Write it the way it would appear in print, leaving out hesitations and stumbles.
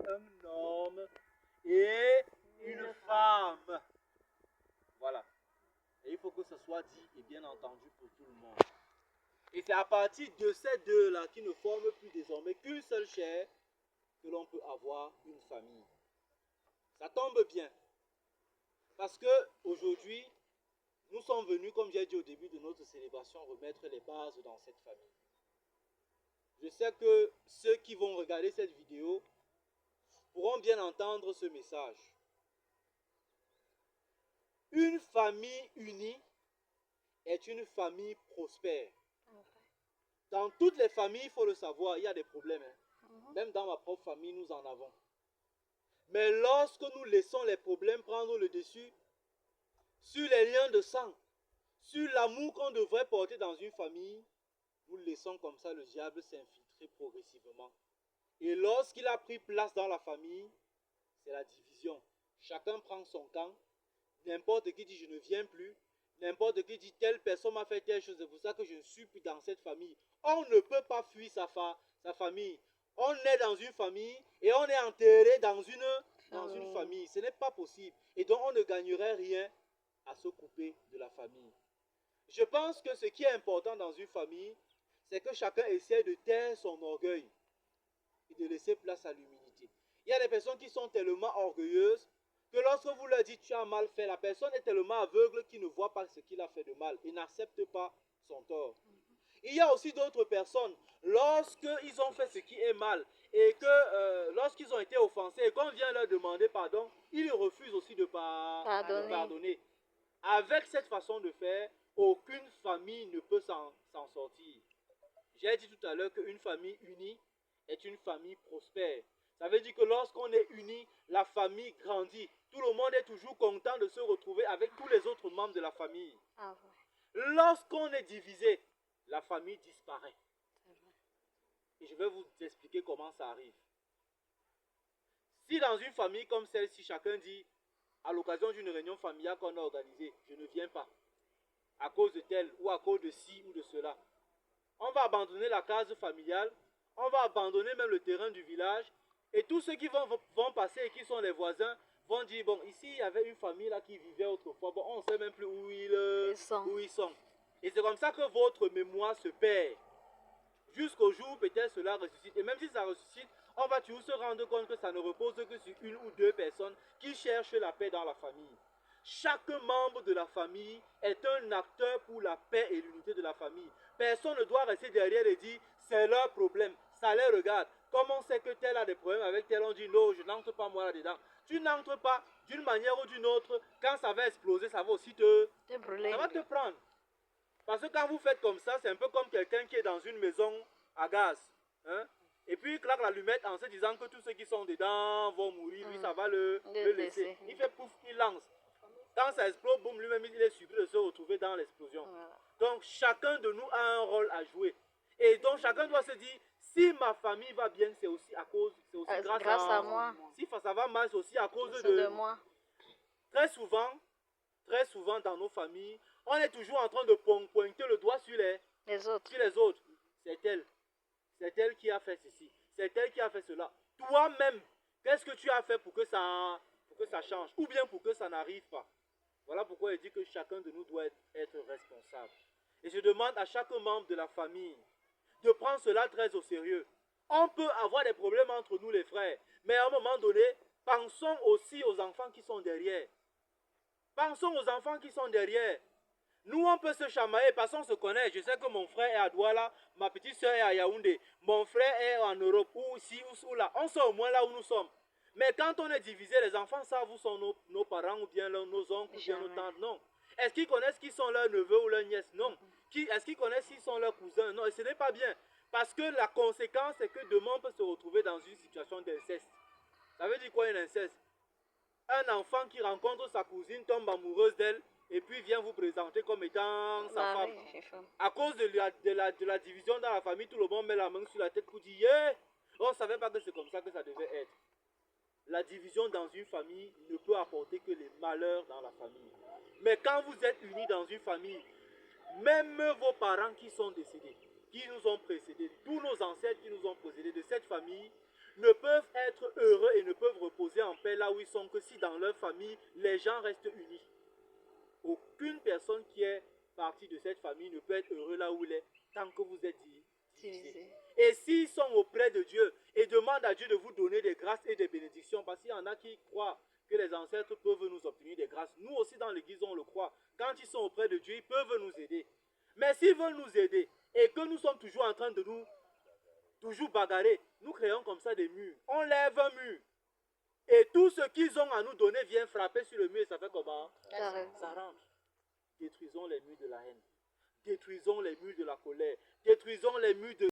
un homme et une femme. Voilà. Et il faut que ce soit dit et bien entendu pour tout le monde. Et c'est à partir de ces deux-là qui ne forment plus désormais qu'une seule chair que l'on peut avoir une famille. Ça tombe bien. Parce que aujourd'hui, nous sommes venus, comme j'ai dit au début de notre célébration, remettre les bases dans cette famille. Je sais que ceux qui vont regarder cette vidéo pourront bien entendre ce message. Une famille unie est une famille prospère. Dans toutes les familles, il faut le savoir, il y a des problèmes. Même dans ma propre famille, nous en avons. Mais lorsque nous laissons les problèmes prendre le dessus sur les liens de sang, sur l'amour qu'on devrait porter dans une famille, nous laissons comme ça le diable s'infiltrer progressivement. Et lorsqu'il a pris place dans la famille, c'est la division. Chacun prend son camp. N'importe qui dit je ne viens plus. N'importe qui dit telle personne m'a fait telle chose. C'est pour ça que je ne suis plus dans cette famille. On ne peut pas fuir sa famille. On est dans une famille et on est enterré dans une famille. Ce n'est pas possible. Et donc on ne gagnerait rien à se couper de la famille. Je pense que ce qui est important dans une famille, c'est que chacun essaie de taire son orgueil et de laisser place à l'humilité. Il y a des personnes qui sont tellement orgueilleuses que lorsque vous leur dites tu as mal fait, la personne est tellement aveugle qu'il ne voit pas ce qu'il a fait de mal et n'accepte pas son tort. Il y a aussi d'autres personnes, lorsqu'ils ont fait ce qui est mal et que lorsqu'ils ont été offensés et qu'on vient leur demander pardon, ils refusent aussi de pardonner. Avec cette façon de faire, aucune famille ne peut s'en sortir. J'ai dit tout à l'heure qu'une famille unie est une famille prospère. Ça veut dire que lorsqu'on est unis, la famille grandit. Tout le monde est toujours content de se retrouver avec tous les autres membres de la famille. Lorsqu'on est divisé, la famille disparaît. Et je vais vous expliquer comment ça arrive. Si dans une famille comme celle-ci, chacun dit, à l'occasion d'une réunion familiale qu'on a organisée, je ne viens pas, à cause de tel ou à cause de ci ou de cela, on va abandonner la case familiale, on va abandonner même le terrain du village, et tous ceux qui vont passer et qui sont les voisins vont dire, bon, ici il y avait une famille là qui vivait autrefois, bon, on ne sait même plus où ils sont. Et c'est comme ça que votre mémoire se perd. Jusqu'au jour peut-être cela ressuscite. Et même si ça ressuscite, on va toujours se rendre compte que ça ne repose que sur une ou deux personnes qui cherchent la paix dans la famille. Chaque membre de la famille est un acteur pour la paix et l'unité de la famille. Personne ne doit rester derrière et dire c'est leur problème, ça les regarde. Comme on sait que tel a des problèmes avec tel, on dit non, je n'entre pas moi là-dedans. Tu n'entres pas d'une manière ou d'une autre, quand ça va exploser, ça va aussi ça va te prendre. Parce que quand vous faites comme ça, c'est un peu comme quelqu'un qui est dans une maison à gaz. Hein? Et puis il claque l'allumette en se disant que tous ceux qui sont dedans vont mourir, lui ça va le laisser. Il fait pouf, il lance. Quand ça explose, boum, lui-même il est surpris de se retrouver dans l'explosion. Donc chacun de nous a un rôle à jouer. Et donc chacun doit se dire, si ma famille va bien, c'est aussi grâce à moi. Si ça va mal, c'est aussi à cause de moi. Très souvent dans nos familles, on est toujours en train de pointer le doigt sur les autres. C'est elle qui a fait ceci. C'est elle qui a fait cela. Toi-même, qu'est-ce que tu as fait pour que ça change? Ou bien pour que ça n'arrive pas? Voilà pourquoi il dit que chacun de nous doit être responsable. Et je demande à chaque membre de la famille de prendre cela très au sérieux. On peut avoir des problèmes entre nous les frères, mais à un moment donné, pensons aussi aux enfants qui sont derrière. Pensons aux enfants qui sont derrière. Nous, on peut se chamailler parce qu'on se connaît. Je sais que mon frère est à Douala, ma petite soeur est à Yaoundé, mon frère est en Europe, ou ici, ou là. On sait au moins là où nous sommes. Mais quand on est divisé, les enfants savent où sont nos parents, ou bien nos oncles, ou bien nos tantes. Non. Est-ce qu'ils connaissent qui sont leurs neveux ou leurs nièces? Non. Est-ce qu'ils connaissent qui sont leurs cousins? Non. Et ce n'est pas bien. Parce que la conséquence, c'est que demain, on peut se retrouver dans une situation d'inceste. Ça veut dire quoi un inceste? Un enfant qui rencontre sa cousine tombe amoureuse d'elle et puis vient vous présenter comme étant sa femme. À cause de la division dans la famille, tout le monde met la main sur la tête pour dire yeah! On ne savait pas que c'est comme ça que ça devait être. La division dans une famille ne peut apporter que les malheurs dans la famille. Mais quand vous êtes unis dans une famille, même vos parents qui sont décédés, qui nous ont précédés, tous nos ancêtres qui nous ont précédés de cette famille, ne peuvent être heureux reposer en paix là où ils sont que si dans leur famille, les gens restent unis. Aucune personne qui est partie de cette famille ne peut être heureux là où il est tant que vous êtes divisés. Et s'ils sont auprès de Dieu et demandent à Dieu de vous donner des grâces et des bénédictions, parce qu'il y en a qui croient que les ancêtres peuvent nous obtenir des grâces. Nous aussi dans l'église on le croit. Quand ils sont auprès de Dieu, ils peuvent nous aider. Mais s'ils veulent nous aider et que nous sommes toujours en train de nous toujours bagarrer, nous créons comme ça des murs. On lève un mur. Et tout ce qu'ils ont à nous donner vient frapper sur le mur et ça fait comment? Ça rentre. Détruisons les murs de la haine. Détruisons les murs de la colère. Détruisons les murs de